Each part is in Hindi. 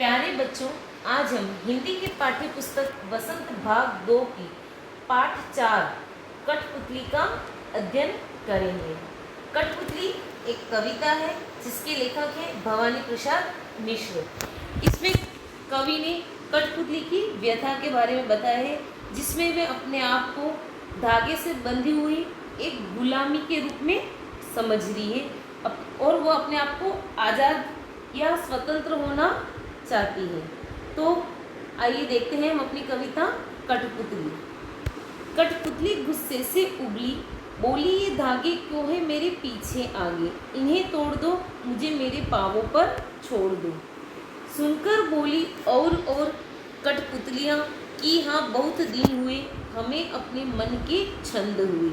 प्यारे बच्चों, आज हम हिंदी की पाठ्य पुस्तक बसंत भाग 2 की पाठ 4 कठपुतली का अध्ययन करेंगे। कठपुतली एक कविता है जिसके लेखक हैं भवानी प्रसाद मिश्र। इसमें कवि ने कठपुतली की व्यथा के बारे में बताया है, जिसमें वे अपने आप को धागे से बंधी हुई एक गुलामी के रूप में समझ रही है और वो अपने आप को आज़ाद या स्वतंत्र होना चाहती है। तो आइए देखते हैं हम अपनी कविता कठपुतली। कठपुतली गुस्से से उबली, बोली ये धागे क्यों है मेरे पीछे आगे, इन्हें तोड़ दो मुझे मेरे पाँवों पर छोड़ दो। सुनकर बोली और कठपुतलियाँ कि हाँ बहुत दिन हुए हमें अपने मन के छंद हुए।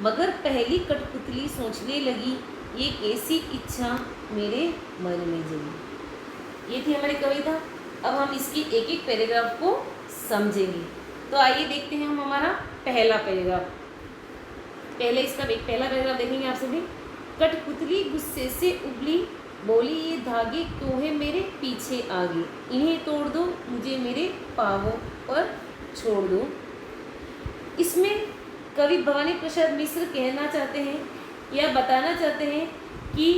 मगर पहली कठपुतली सोचने लगी ये कैसी इच्छा मेरे मन में जगी। ये थी हमारी कविता। अब हम इसकी एक एक पैराग्राफ को समझेंगे। तो आइए देखते हैं हम हमारा पहला पैराग्राफ। पहले इसका पहला पैराग्राफ देखेंगे आप सभी। कठपुतली गुस्से से उबली, बोली ये धागे क्यों है मेरे पीछे आगे, इन्हें तोड़ दो मुझे मेरे पाँवों पर छोड़ दो। इसमें कवि भवानी प्रसाद मिश्र कहना चाहते हैं या बताना चाहते हैं कि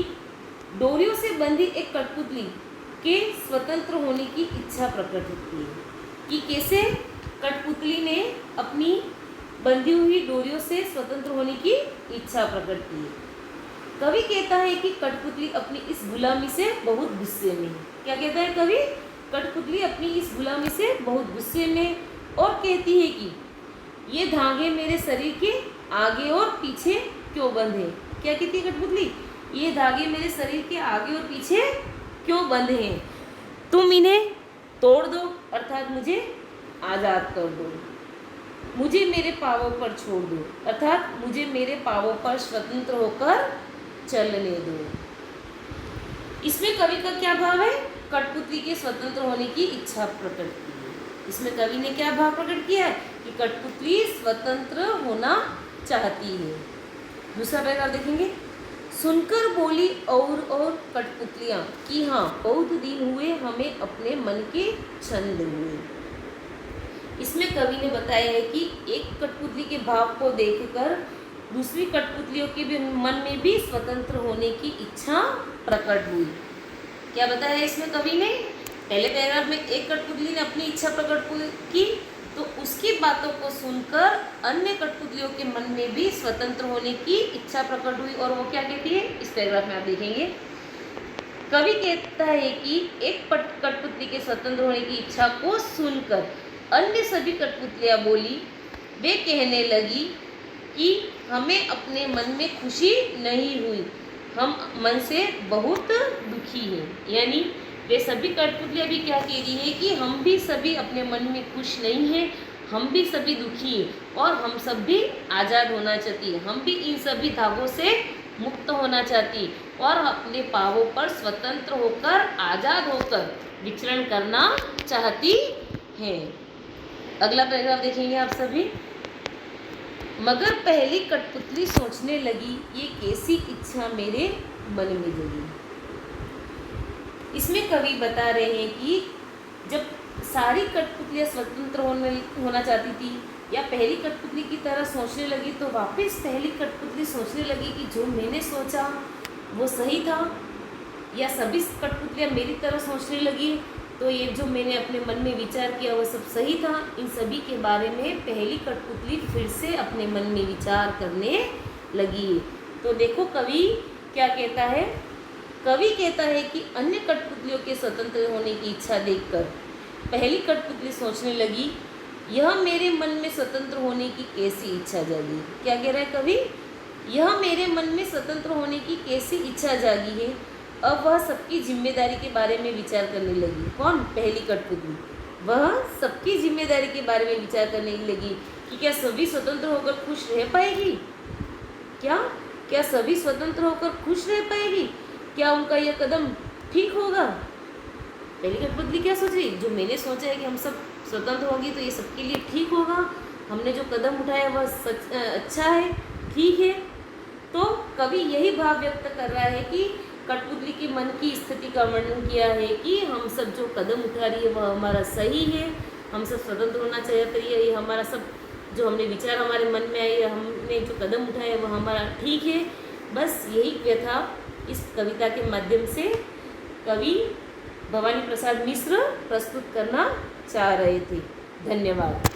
डोरियों से बंधी एक कठपुतली के स्वतंत्र होने की इच्छा प्रकट होती है कि कैसे कठपुतली ने अपनी बंधी हुई डोरियों से स्वतंत्र होने की इच्छा प्रकट की है। कवि कहता है कि कठपुतली अपनी इस गुलामी से बहुत गुस्से में है। क्या कहता है कवि? कठपुतली अपनी इस गुलामी से बहुत गुस्से में और कहती है कि ये धागे मेरे शरीर के आगे और पीछे क्यों बंधे। क्या कहती है कठपुतली? ये धागे मेरे शरीर के आगे और पीछे क्यों बंधे हैं, तुम इन्हें तोड़ दो अर्थात मुझे आज़ाद कर दो, मुझे मेरे पाँवों पर छोड़ दो अर्थात मुझे मेरे पाँवों पर स्वतंत्र होकर चलने दो। इसमें कवि का क्या भाव है? कठपुतली के स्वतंत्र होने की इच्छा प्रकट की है। इसमें कवि ने क्या भाव प्रकट किया है कि कठपुतली स्वतंत्र होना चाहती है। दूसरा पैराग्राफ देखेंगे। सुनकर बोली और कठपुतलियाँ कि हाँ बहुत दिन हुए हमें अपने मन के छंद हुए। इसमें कवि ने बताया है कि एक कठपुतली के भाव को देखकर दूसरी कठपुतलियों के भी मन में भी स्वतंत्र होने की इच्छा प्रकट हुई। क्या बताया है इसमें कवि ने? पहले पैराग्राफ में एक कठपुतली ने अपनी इच्छा प्रकट की, तो उसकी बातों को सुनकर अन्य कठपुतलियों के मन में भी स्वतंत्र होने की इच्छा प्रकट हुई। और वो क्या कहती है इस पैराग्राफ में आप देखेंगे। कवि कहता है कि एक कठपुतली के स्वतंत्र होने की इच्छा को सुनकर अन्य सभी कठपुतलियाँ बोली, वे कहने लगी कि हमें अपने मन में खुशी नहीं हुई, हम मन से बहुत दुखी हैं। यानी वे सभी कठपुतलियाँ भी क्या कह रही है कि हम भी सभी अपने मन में खुश नहीं हैं, हम भी सभी दुखी हैं और हम सब भी आज़ाद होना चाहती है, हम भी इन सभी धागों से मुक्त होना चाहती और अपने पाँवों पर स्वतंत्र होकर आज़ाद होकर विचरण करना चाहती हैं। अगला पैराग्राफ देखेंगे आप सभी। मगर पहली कठपुतली सोचने लगी ये कैसी इच्छा मेरे मन में जगी। इसमें कवि बता रहे हैं कि जब सारी कठपुतलियाँ स्वतंत्र होना चाहती थी या पहली कठपुतली की तरह सोचने लगी, तो वापस पहली कठपुतली सोचने लगी कि जो मैंने सोचा वो सही था, या सभी कठपुतलियाँ मेरी तरह सोचने लगी तो ये जो मैंने अपने मन में विचार किया वो सब सही था। इन सभी के बारे में पहली कठपुतली फिर से अपने मन में विचार करने लगी। तो देखो कवि क्या कहता है। कवि कहता है कि अन्य कठपुतलियों के स्वतंत्र होने की इच्छा देखकर पहली कठपुतली सोचने लगी यह मेरे मन में स्वतंत्र होने की कैसी इच्छा जागी। क्या कह रहा है कवि? यह मेरे मन में स्वतंत्र होने की कैसी इच्छा जागी है। अब वह सबकी जिम्मेदारी के बारे में विचार करने लगी। कौन? पहली कठपुतली। वह सबकी जिम्मेदारी के बारे में विचार करने लगी कि क्या सभी स्वतंत्र होकर खुश रह पाएगी? क्या सभी स्वतंत्र होकर खुश रह पाएगी? क्या उनका यह कदम ठीक होगा? पहली कठपुतली क्या सोच रही? जो मैंने सोचा है कि हम सब स्वतंत्र होंगे तो ये सबके लिए ठीक होगा, हमने जो कदम उठाया वह अच्छा है, ठीक है। तो कवि यही भाव व्यक्त कर रहा है कि कठपुतली के मन की स्थिति का वर्णन किया है कि हम सब जो कदम उठा रही है वह हमारा सही है, हम सब स्वतंत्र होना चाहिए, ये हमारा सब जो हमने विचार हमारे मन में आए, हमने जो कदम उठाए वह हमारा ठीक है। बस यही व्यथा इस कविता के माध्यम से कवि भवानी प्रसाद मिश्र प्रस्तुत करना चाह रहे थे। धन्यवाद।